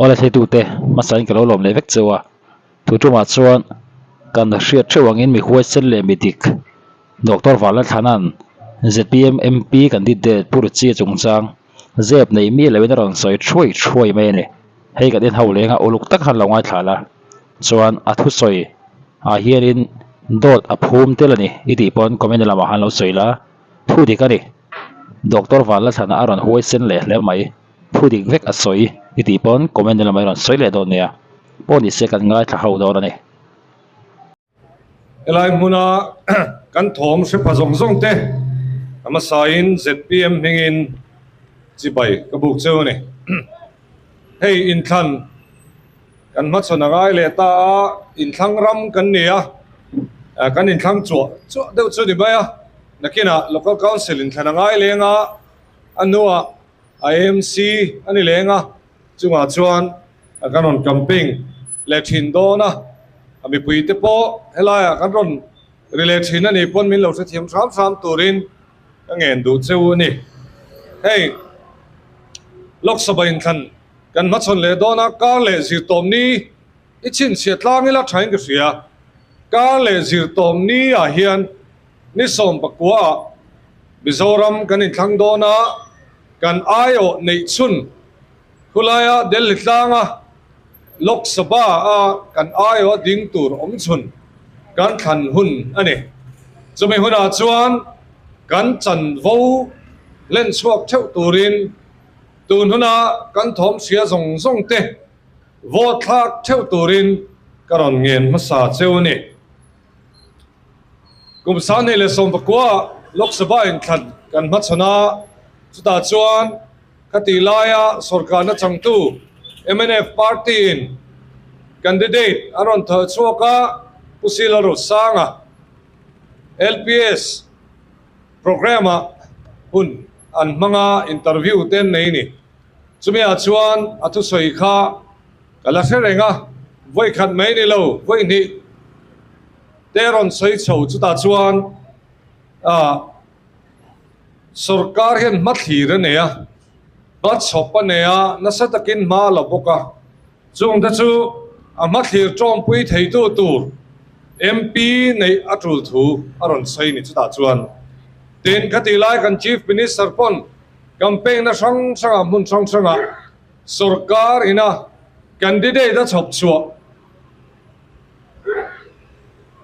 ole thei tu te ma sain kalo lom le vek chewa tu tu ma chuan kan hriat theuangin mi huai sen le mi dik Dr. Vala Thanan ZPM MP candidate pur chi chungchang zep nei mi lewin ron soi throi mai ni hei kan in ho lenga uluk tak han longai thala chuan a thu soi a hianin dot a phum telani iti pon comment lama han lo soila thu dik ani Dr. Vala Thana aron huai sen le hle mai thu dik vek a soi iti pon comment lama ron soi le don nia poni se kan ngai tha ho do ani elai muna kan thom se phazong zong te ama sain ZPM hingin chibai kabuk cheu ni hey in than kan ma chona ngai le ta in thlang ram kan nia kan in thlang chu deu chu di ba ya nakina local council in thana ngai lenga anua IMC ani lenga chunga chuan kanon camping le thin do na ami pui te po helaya kan ron relate hin ani pon min lo se thiam sam turin ngen du cheu ni hey lok sabain khan kan ma chon le do na ka le zir tom ni ichin sia tlang ila thain ka sia ka le zir tom ni a hian ni som pakwa Mizoram kan in thlang do na kan ayo nei chun khulaya del tlanga Lok Sabha kan ayo ding tur om chun kan than hun ani chumi huna chuan kan chan vo len chuak theu turin tun huna kan thom sia zong te vo thak theu turin karon ngen ma sa cheu ni kum sa ne le som pakwa Lok Sabha in khan kan ma chana chuta chuan khatilaya sarkar na changtu MNF party in candidate aron tho chuaka pusilaro sanga LPS programa hun an manga interview ten nei ni chumi a chuan athu soi kha kala serenga voi khat mai ni lo voi ni teron soi chho chuta chuan sarkar hian mathlir ania bat chopa neya nasatakin ma laboka chung da chu amathlir trom pui thei tu tur MP nei atul thu aron sai ni chuta chuan tin khati lai kan chief minister pon campaign na sang mun sang sarkar ina candidate da chop chuwa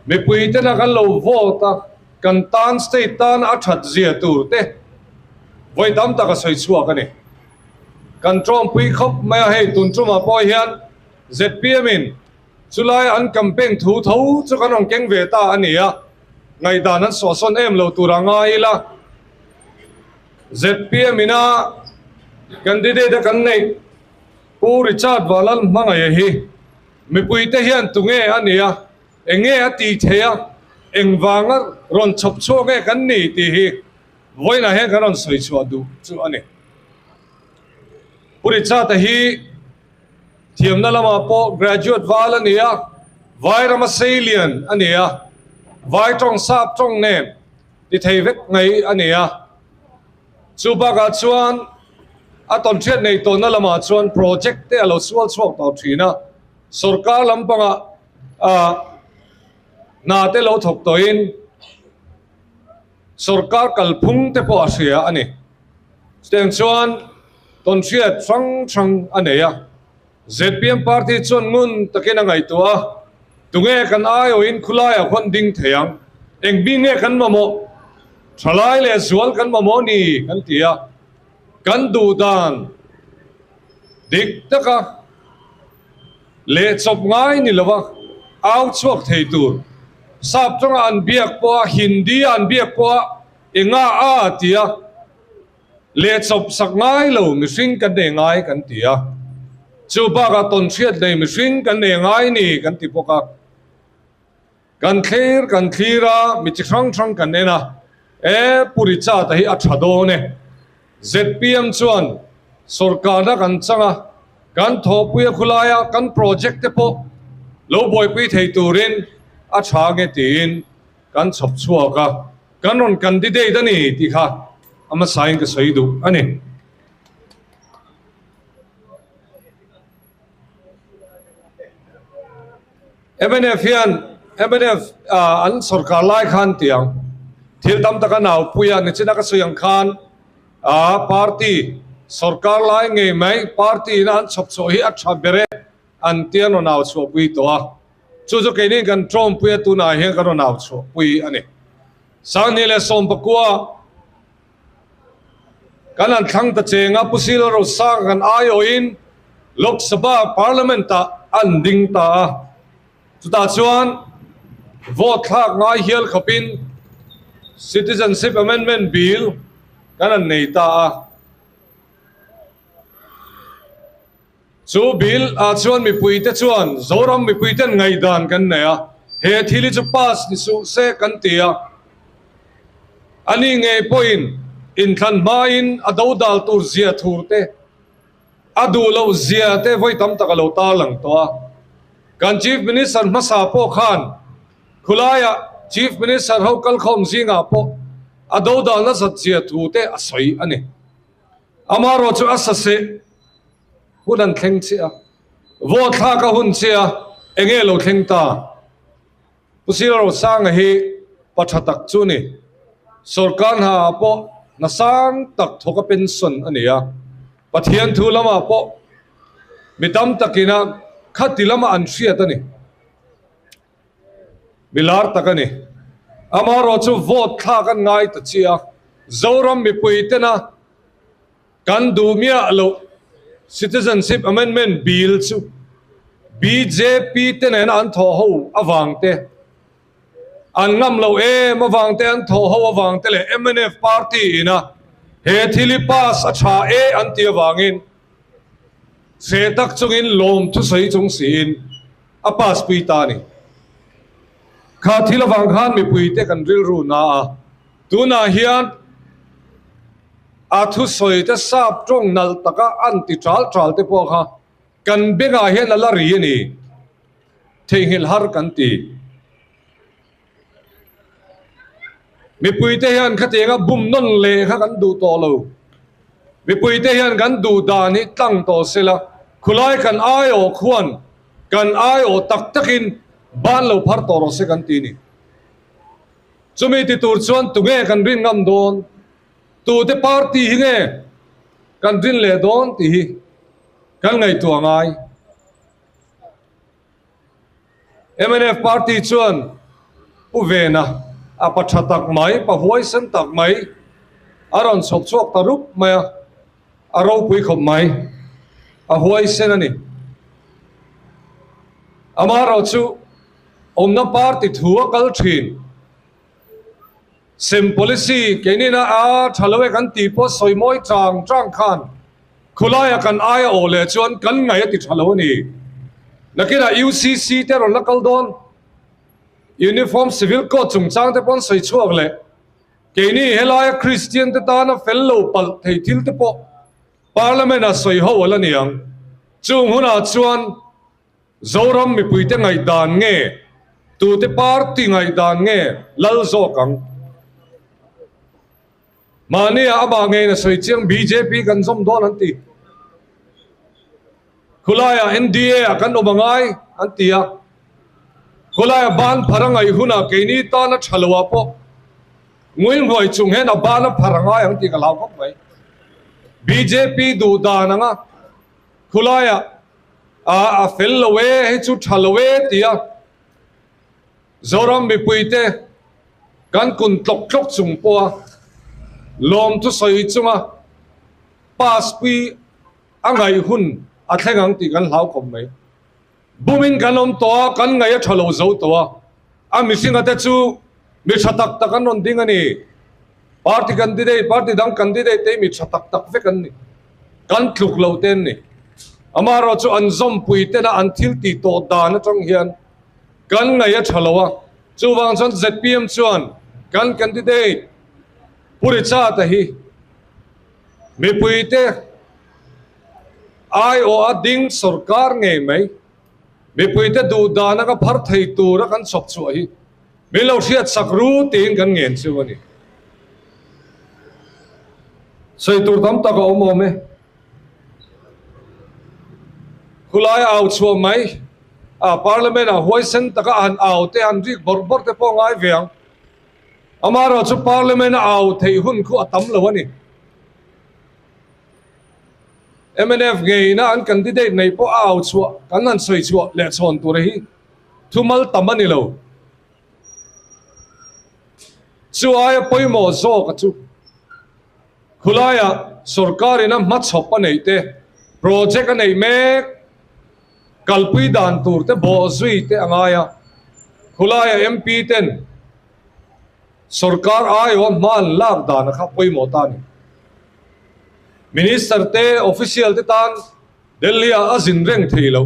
me pui te na kan lo vote kan tan state tan athat zia tur te voi dam ta ka soi chuwa ka ni kan trom pui khop mai hei tun chuma po hian ZPM in chulai an campaign thu tho chu kan ong keng ve ta ania ngai dan an so son em lo turanga ila ZPM ina candidate kan nei pu Richard Walal mangai hi mi pui te hian tunge ania enge ati theya engwanga ron chop chu nge kan ni ti hi voina he kan on soi chu adu chu ani puri cha ta hi thiam na lama po graduate wal ania vai rama salian ania vai tong sap tong ne ti thei vek ngai ania chu ba ga chuan a ton thiat nei to na lama chuan project te alo sual chuak taw thina sarkar lampanga na te lo thok to in sarkar kalphung te po asia ani steng chuan ton thiat sang aneya ZPM party chon ngun takena ngai tua tunge kan ayo in khulaya khon ding theyang eng bi nge kan mamo thalai le zual kan mamo ni kan tia kan du dan dik taka le chop ngai ni lawa au chuak thei tur sap tong an biak po hindi an biak po enga a tia le chop sak ngai lo mi sing kan de ngai kan tia chu ba ga ton thiat nei mi sing kan ne ngai ni kan ti poka kan thira mi chi thang kan ne na e puri cha ta hi a thado ne ZPM chuan sarkar na kan changa kan thopui khulaya kan project te po lo boy pui thei turin a thange tin kan chop chuaka kan on candidate ani ti kha ama sain ka saidu ani MNF hian MNF an sarkar lai khan tiang thil tam taka naw puya ni china ka suyang khan party sarkar lai nge mai party na an chop cho hi a thabere an tian no naw cho pui to a chu chu ke ni kan trom puya tu na hian ka no naw cho pui ani sang ni le som pakua kan an thang ta chenga pusil ro sang kan ayo in Lok Sabha Parliament ta an ding ta chuta chuan vote thak ngai hial khapin Citizenship Amendment Bill kan an nei ta chu bill chuan mi puite chuan zoram mi puite ngai dan kan ne a he thili chu pass ni su se kan tia ani nge point in than main ado dal tur zia thurte adu lo zia te voi tam tak lo ta lang to kan chief minister masa po khan khulaya chief minister ho kal khom zinga po ado dal na sat zia thute asoi ani amaro chu asase hunan thleng chia vo tha ka hun chia enge lo thleng ta pusil ro sang hi pathatak chu ni sarkar ha po na sang tak thoka pension ania pathian thu lama po midam takina khatilama an hriat ani milar takani amaro chu vote tha kan ngai ta chia zoram mi puitena kan dumia lo Citizenship Amendment Bill chu BJP ten an tho ho awangte an ngam lo awangte an tho ho awangte le MNF party ina he thili pass acha an ti awangin se tak chungin lom thu sei chung sin a pass puita ni kha thila wang khan mi puite kan ril ru na tuna hian thu soi te sap trong nal taka anti tral te po kha kan benga hian ala ri ni thengil har kan ti mi puite hian khatenga bum non le kha kan du to lo mi puite hian kan du da ni tlang to sela khulai kan ai o khuan kan ai o tak takin ban lo phar to ro se kan ti ni chumi ti tur chuan tunge kan rin ngam don tu te party hi nge kan rin le don ti hi kan ngai tu ngai MNF party chuan uvena a pathatak mai pa huai san tak mai aron sop chuak tarup mai aro pui khop mai a huai sen ani amaro chu omna party thua kal thin sim policy kenina thalowe kan ti po soimoi chang khan khulaya kan aya ole chuan kan ngai ti thalo ni nakina UCC te ron lakal don uniform civil code chung chang te pon soi chuak le keni helaya Christian te ta na fellow pal thei thil te po parliament a soi ho wala niang chung huna chuan zoram mi puite ngai dan nge tu te party ngai dan nge lal zo kang mania aba nge na soi chiang BJP kan som don anti khulaya NDA akan obangai antia khulaya ban pharangai huna keini ta na thalwa po nguin hoi chung he na ban pharangai anti ka law kok mai BJP du dananga khulaya a fellowe he chu thalwe tia zoram bi puite kan kun tlok tlok chung po lom tu soi chunga pass pi angai hun a thengang ti kan lau khom mai bumin kanom to kan ngai thalo zo to a misinga te chu mi thatak tak an on ding ani party candidate party dang candidate te mi thatak tak ve kan ni kan thluk lo ten ni amaro chu an zom pui te na an thil ti to da na tong hian kan ngai thalowa chu wang chon ZPM chuan kan candidate puri cha ta hi mi pui te ai o ading sarkar nge mai mi puite du dana ka phar thei tura kan sop chu hi mi lo thiat sakru tin kan ngen chu ani sei tur tam ta ka omo me khulai au chu mai parliament huai sen taka an au te an rik bor bor te po ngai viang amaro chu parliament au thei hun khu atam lo ani MNF ngei na an candidate nei po au chu kan an soi chu le chon tu re hi thumal tamani lo chu ai poimo zo ka chu khulaya sarkar ina mat chop nei te project nei me kalpui dan tur te bo zui te angaya khulaya MP ten sarkar ayo man lak dan kha poimo ta ni minister te official te tan Delhi a azin reng theilo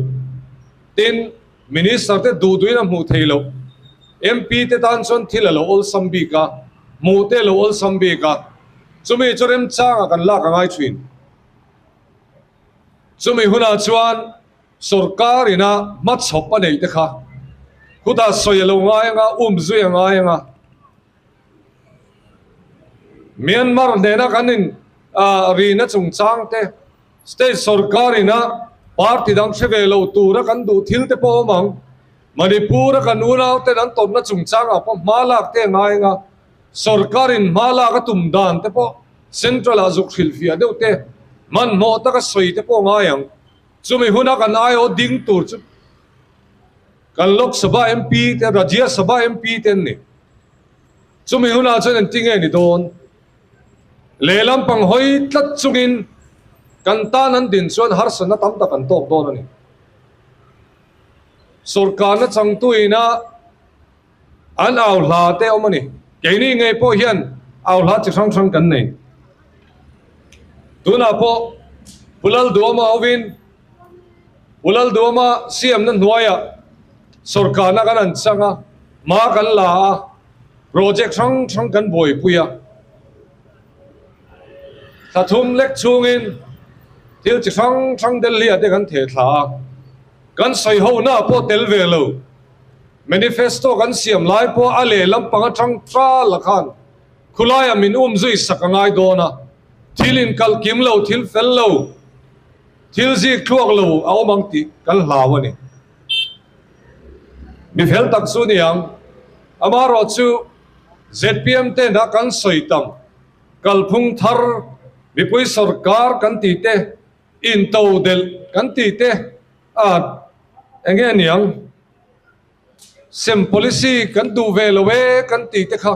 tin minister te du duina mu theilo MP te tan chon thilalo ol sambi ka mu te lo ol sambi ka chumi chorem changa kan la ka ngai thwin chumi huna chuan sarkar ina mat chop pa nei te kha khuda soyelo ngai nga zui ngai nga Myanmar ne na kanin ri na chung chang te state sarkar ina party dang chevelo tura kan du thil te po mang Manipur kan unau te dan tom na chung chang a pa malak te ngai nga sarkarin mala ka tum dan te po central azuk khilfia deu te man mo ta ka soi te po ngai ang chumi huna kan ai o ding tur chu kan lok sabha MP te rajya sabha MP ten ni chumi huna chen ting ni don lelam pang hoi tlat chungin kan tan an din chuan har sana tam ta kan tok don ani sarkar na changtuina an au hla te omani keini ngei po hian au hla chi sang sang kan nei tuna po pulal duama ovin pulal duama siam na nuaya sarkar na kan an changa ma kan la project sang sang kan boi puya thum lek chungin til chi sang sang Delhi ate kan the thla kan soi ho na po tel velo manifesto kan siam lai po ale lam panga thang tra la khan khulaya min zui sakangai dona thilin kal kim lo thil fel lo thil ji khuak lo aw mang ti kal hlawani mi fel tak su niang amaro chu ZPM te na kan soi tam kalphung thar bipui sarkar kan ti te in to del kan ti te enge niang sem policy kan du ve lo we kan ti te kha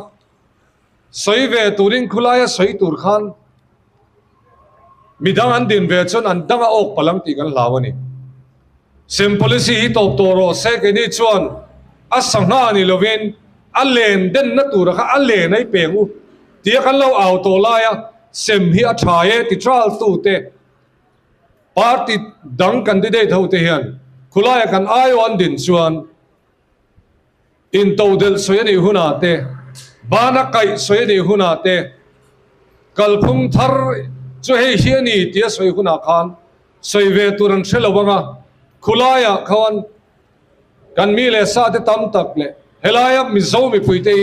soi ve turin khulaya soi tur khan midang an din ve chon an danga ok palang ti kan lawani sem policy hi top toro se ke ni chuan asanga ni lovin alen den na tur kha ale nai pengu ti kan lo au to laya sem hi a thaye ti tral tu te party dang candidate ho te hian khulaya kan ai on din chuan in to del soyani huna te bana kai soyani huna te kalphung thar chu he hiani ti soi huna khan soi ve turan thelawanga khulaya khawan kan mi le sa te tam tak le helaya mi zo mi puite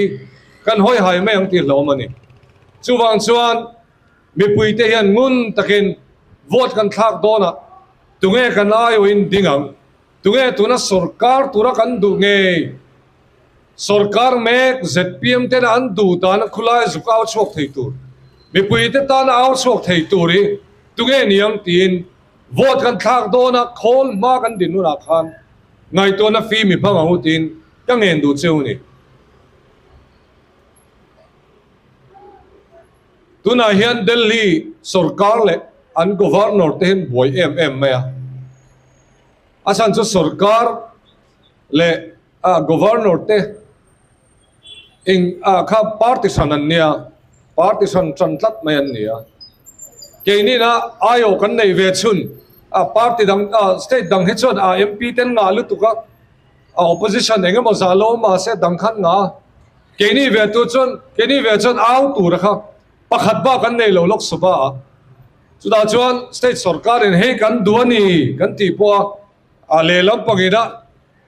kan hoi hai me ang ti hlomani chuwang chuan mi puite hian ngun takin vote kan thak dona tunge kan ayo in dingang tunge tuna sarkar tura kan du nge sarkar mek ZPM te an du tan khulai zukaw chok thei tur mi puite tan aw chok thei turi tunge niam tin vote kan thak dona khol ma kan dinu ra khan ngai to na fi mi phang hu tin yang en du cheu ni tuna hian Delhi sarkar le an governor te hin boy maya asan chu sarkar le governor te in kha partisan an nia partisan chantlat mai an nia keini na ayo kan nei ve chun party dang state dang hechon MP ten nga lu tuka opposition enga mo zalo ma se dang khan nga keini ve tu chun aw tu ra kha pakhat ba kan nei lo lok suba chuda chuan state sarkar in he kan duani kan ti po le lam pangina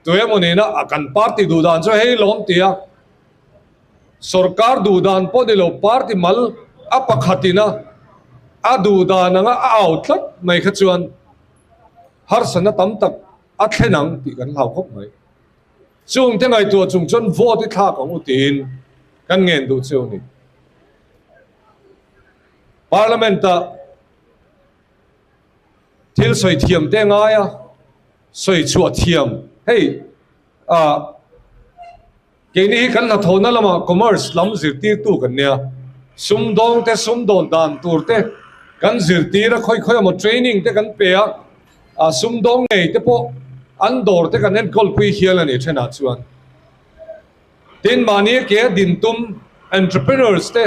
toemoni na akan party du dan cho he lom tia sarkar du dan po de lo party mal apakhatina adu dan nga outlet mai kha chuan har sana tam tak athenang ti kan lau khop mai chung te ngai tu chung chon vote ti tha kong utin kan ngen du cheu ni parliament ta thil soi thiam te nga ya soi chu thiam hey cái này kan la thona lama commerce lam zirti tu kan nia sum dong te sum don dan tur te kan zirti ra khoi khoi mo training te kan pe a sum dong nei te po an dor te kan en kol pui hial ani thena chuan tin mani ke din tum entrepreneurs te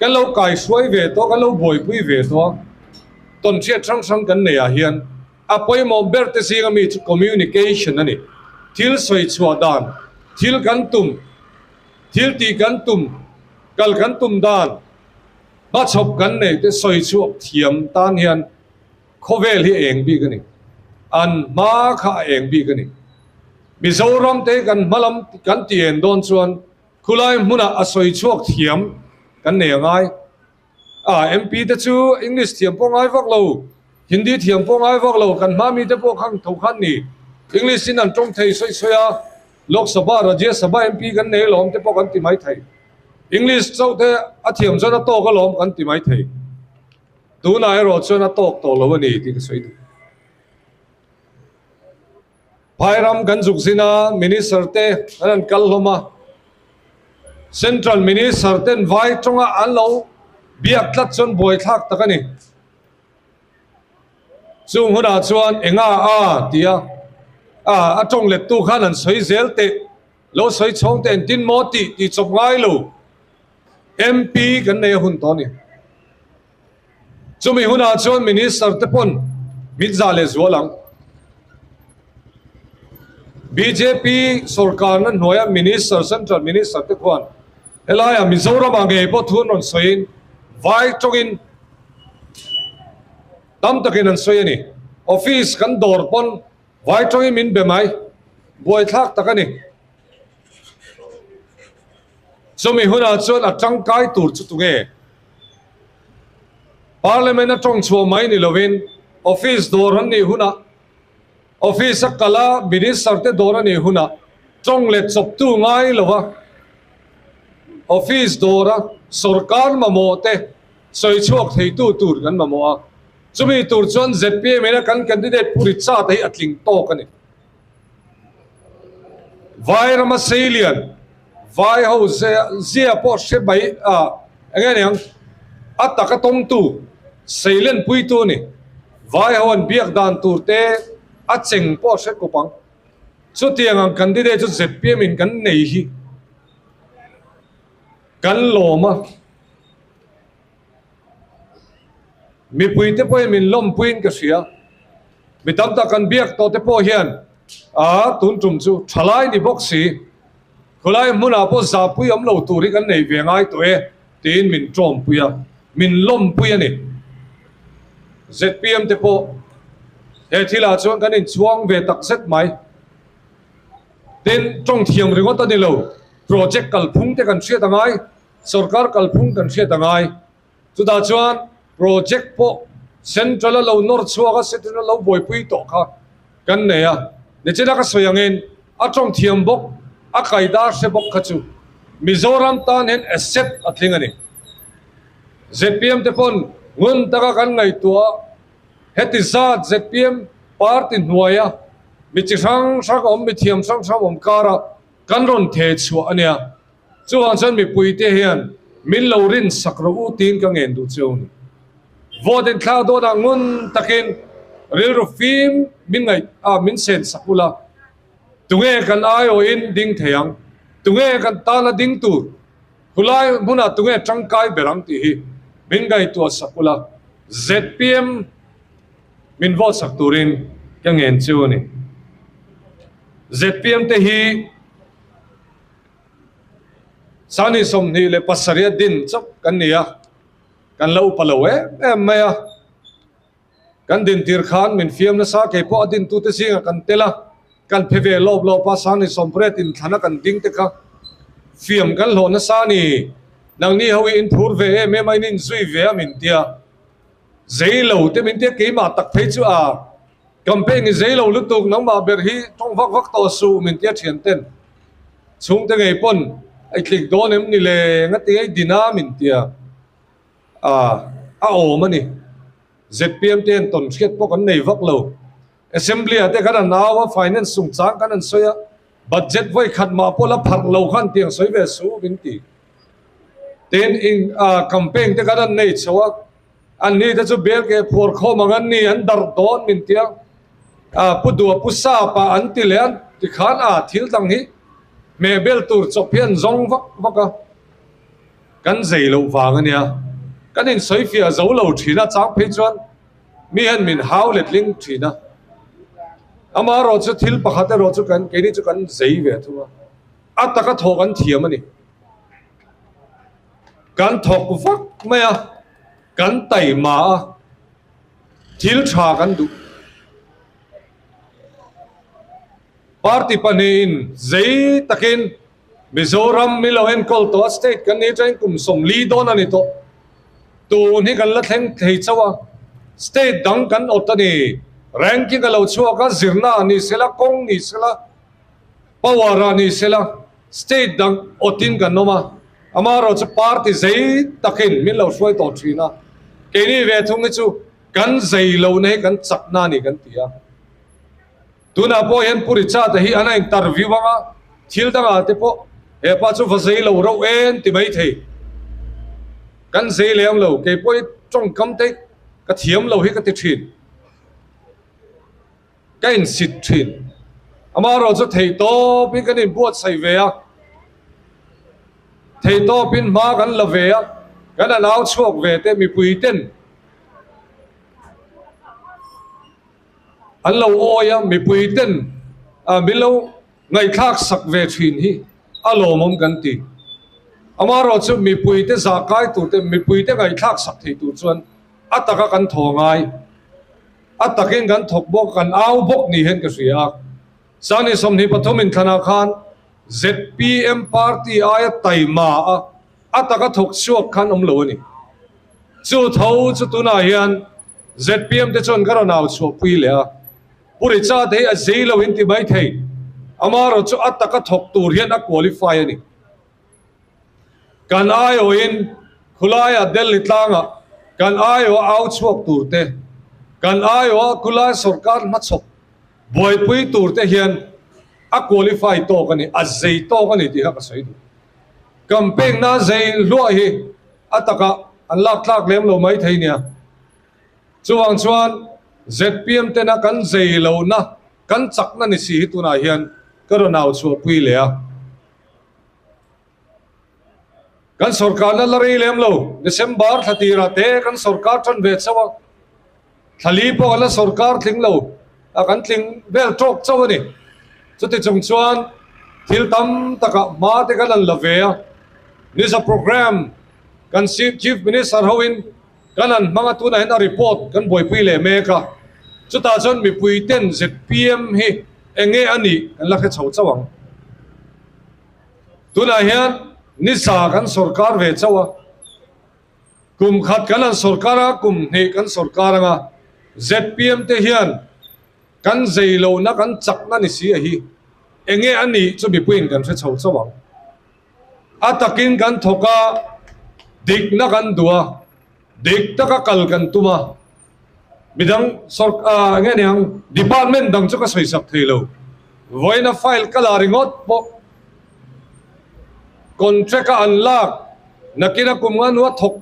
kan lo kai suai ve to kan lo boi pui ve to ton che chang chang kan nei a hian a poi mo ber te singa mi communication ani thil soi chua dan thil kan tum thil ti kan tum kal kan tum dan ba chop kan nei te soi chu thiam tan hian khovel hi eng bi kani an ma kha eng bi kani mizoram te kan malam kan tien don chuan khulai muna a soi chuak thiam kan nei ngai mp te chu english thiam po ngai vak lo hindi thiam po ngai vak lo kan ma mi te po khang tho khan ni english in an tong thei soi soya lok sabha rajya sabha mp kan nei lom te po kan ti mai thai english chau te a thiam chona to ka lom kan ti mai thei tu na ro chona tok to lo ni ti soi du phairam kan juk sina minister te an kal loma central minister ten vai tonga an lo biak tlat chon boi thak takani chung huna chuan enga tia a trong let tu khan an soi zel te lo soi chong ten tin mo ti chop ngai lo mp kan nei hun to ni chumi huna chuan minister te pon mitzale zualang bjp sarkar na noya minister central minister te kwan elaya mizoram ange po thun on soin vai tongin tam takin an soyani office kan dor pon vai tongin min bemai boi thak takani chumi huna chuan a tangkai tur chu tunge parliament a tong chu mai ni lovin office dor han ni huna office a kala minister te dor ani huna tong le chop tu ngai lova office dora sarkar mamote soi chuak thei tu tur kan mamoa chumi tur chuan zpm ena kan candidate puri cha thei atling to kani vai rama salian vai ho zia po she bai angani ang ataka tong tu sailen pui tu ni vai ho an biak dan tur te acheng po she kopang chu tiang ang candidate chu zpm in kan nei hi kan loma mi puite po min lom puin ka sia mi tam ta kan biak to te po hian tun tum chu thalai ni boxi khulai muna po za pui am lo turi kan nei ve ngai to tin min trom puya min lom puya ni zpm te po he thila chuan kan in chuang ve tak set mai tin trong thiam ringo ta ni lo project kalphung te kan hriat angai sarkar kalphung kan hriat angai chuda chuan project po central lo nor chuaga central lo boi pui to kha kan neya ne chela ka soyangin a trong thiam bok a kaida se bok khachu mizoram tan hen accept athingani zpm te pon ngun taka kan ngai tua hetizat zpm party nuaya mi chi sang sak om mi thiam sang sang om kara kan ron the chu ania chuan chan mi puite hian min lo rin sakro u tin ka ngen du cheu ni voten thla do da ngun takin ril ro fim min ngai min sen sakula tunge kan ayo in ding theyang tunge kan tala ding tu khulai muna tunge tangkai berang ti hi min ngai tu sakula zpm min vote sakturin ka ngen cheu ni zpm te hi sani som ni le pasaria din chop kan nia kan lo palowe maya kan din tir khan min fiam na sa ke po din tu te singa kan tela kan pheve lob lo pa sani som pret in thana kan ding te ka fiam kan lo na sani nang ni hawi in phur ve me mai nin zui ve min tia zei lo te min te ke ma tak phei chu campaign is zelo lutuk nang ma ber hi tong vak vak to su min tia thian ten chung te ngei pon ai klik don em ni le ngati ai dina min tia a o mani ZPM ten ton khiat pok an nei vak lo assembly ate kan nawa finance sung chang kan an soya budget voi khat ma pola phak lo khan tiang soi ve su bin ti ten in campaign te kan nei chawa an ni ta chu bel ke phor kho mangan ni an dar don min tia pudua pusa pa an ti le an ti khan thil tang hi me bel tur chop hian zong vak vaka kan zei lo wang ania kan in soi fia zo lo thina chang phei chuan mi han min hau let ling thina ama ro chu thil pakhat ro chu kan ke ni chu kan zei ve thua ataka thok an thiam ani kan thok vak maya kan tai ma thil tha kan du party panin zei takin Mizoram milohen kol to state kan ni train kum som li don ani to tu ni kan la thleng thei chawa state dang kan otani ranking alo chua ka zirna ni sela kong ni sela pawara ni sela state dang otin kan noma amaro chu party zei takin milo shwai to thina ke ni ve thung chu kan zei lo nei kan chakna ni kan tia tuna po hen puri cha ta hi ana interview anga thil danga te po he pa chu vasei lo ro en ti mai thei kan zei lem lo ke poi trong kam te ka thiam lo hi ka ti thin ka in sit thin amaro chu thei to pi kan in buat sai ve a thei to pin ma kan la ve a kan alaw chuak ve te mi pui ten an lo oya mi pui ten mi lo ngai thak sak ve thin hi alo mom kan ti amaro chu mi pui te za kai tu te mi pui te ngai thak sak thei tu chuan ataka kan thongai atakin kan thok bok kan au bok ni hen ka ria sani som ni pathum in thana khan ZPM party aya taima ataka thok chuak khan lo ni chu tho chu tuna hian ZPM te chon karo naw chu pui le a puri cha te a zeilo in ti mai thei amaro chu ataka thok tur hian a qualify ani kan ayo in khulaya del litlanga kan ayo au chuak tur te kan ayo kulai sarkar ma chop boy pui tur te hian a qualify to kani a zei to kani ti ha ka sai du campaign na zei lo hi ataka an lak tlak lem lo mai thei nia chuang chuan ZPM te na kan zei lo na kan chak na ni si tu na hian karo naw chu pui le a kan sarkar na lari lem lo December thatira te kan sarkar thon ve chawa thali po ala sarkar thling lo a kan thling bel trok chawani chuti chung chuan thil tam taka ma te kan an lave a nis a program kan chief minister hoin kan an manga tu na hen a report kan boy pui le me ka chuta chon mi pui ten ZPM hi enge ani kan la khe chho chawang tuna hian nisa kan sarkar ve chawa kum khat kan an sarkara kum he kan sarkaranga ZPM te hian kan zeilo na kan chakna ni si hi enge ani chu mi puin kan khe chho chawang atakin kan thoka dik na kan dua dik taka kal kan tuma midang nge niang department dang chu ka soi sak thelo voina file kala ringot po contract unlock nakina kumnga nuwa thok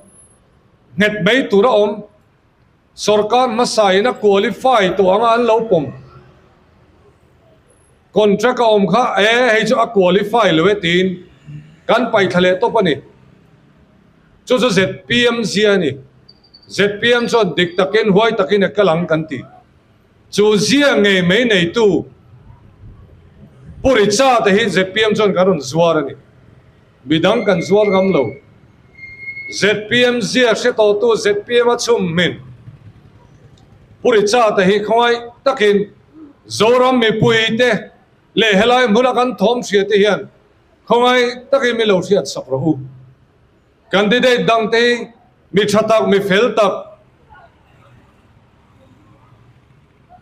nget bei tura om sarkar masai na qualify to anga an lo pom contract om kha hei chu a qualify lo tin kan pai thale to pani chu ZPM zia ni ZPM so dik takin huai takin kalang kan ti chu zia nge mai nei tu puri cha te hi ZPM chon karun zuar ani bidang kan zuar gam lo ZPM zia se to tu ZPM a chum min puri cha te hi khoi takin zoram mi pui te le helai mula kan thom sia te hian khoi takin mi lo sia sak ro candidate dang te mi thatak mi fel tak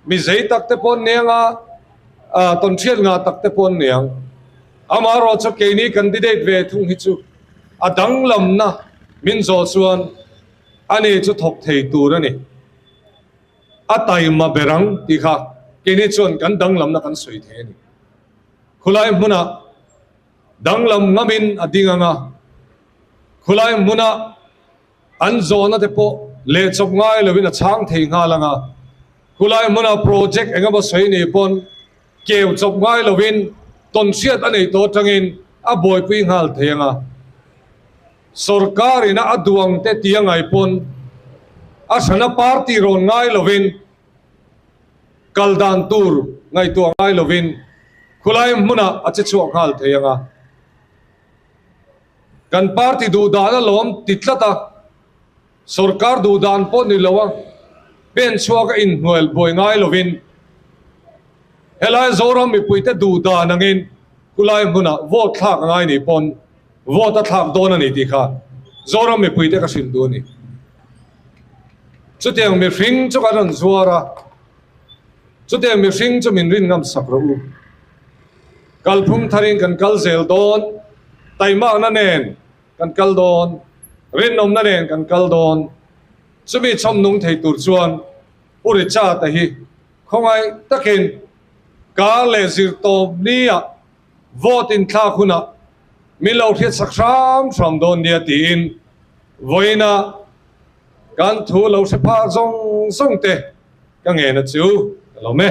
mi zai tak te pon nianga ton thiat nga tak te pon niang ama ro cho ke ni candidate ve thung hi chu adang lam na min zo chuan ani chu thok thei tur ani atai ma berang ti kha ke ni chuan kan dang lam na kan soi the ni khulai muna dang lam ngamin adinga nga khulai muna an zo na te po le chok ngai lovin a chang thei nga langa khulai muna project enga ba soi ni pon keu chok ngai lovin ton siat anei to tangin a boy pui ngal thenga sarkar ina aduang te tiangai pon a sana party ron ngai lovin kaldan tur ngai tu ngai lovin khulai muna ache chu ngal thenga kan party du dana lom titlata sarkar du dan pon ni lawa ben chuaka in hnual boy ngai lovin helai zoram mi puite du da nangin kulai muna vote thak ngai ni pon vote thak don ani ti kha zoram mi puite ka sin du ni chutiang mi ring chu ka ran zuara chutiang mi ring chu min rin ngam sakro u kalphum tharing kan kal zel don taima na nen kan kal don rin nom na nen kan kal don chumi chom nung thei tur chuan uri cha ta hi khongai takin ka le zir to nia vote in tha khuna milo thiat sakram from don dia tin voina kan thu lo se pha zong zong te ka nge na chu lo me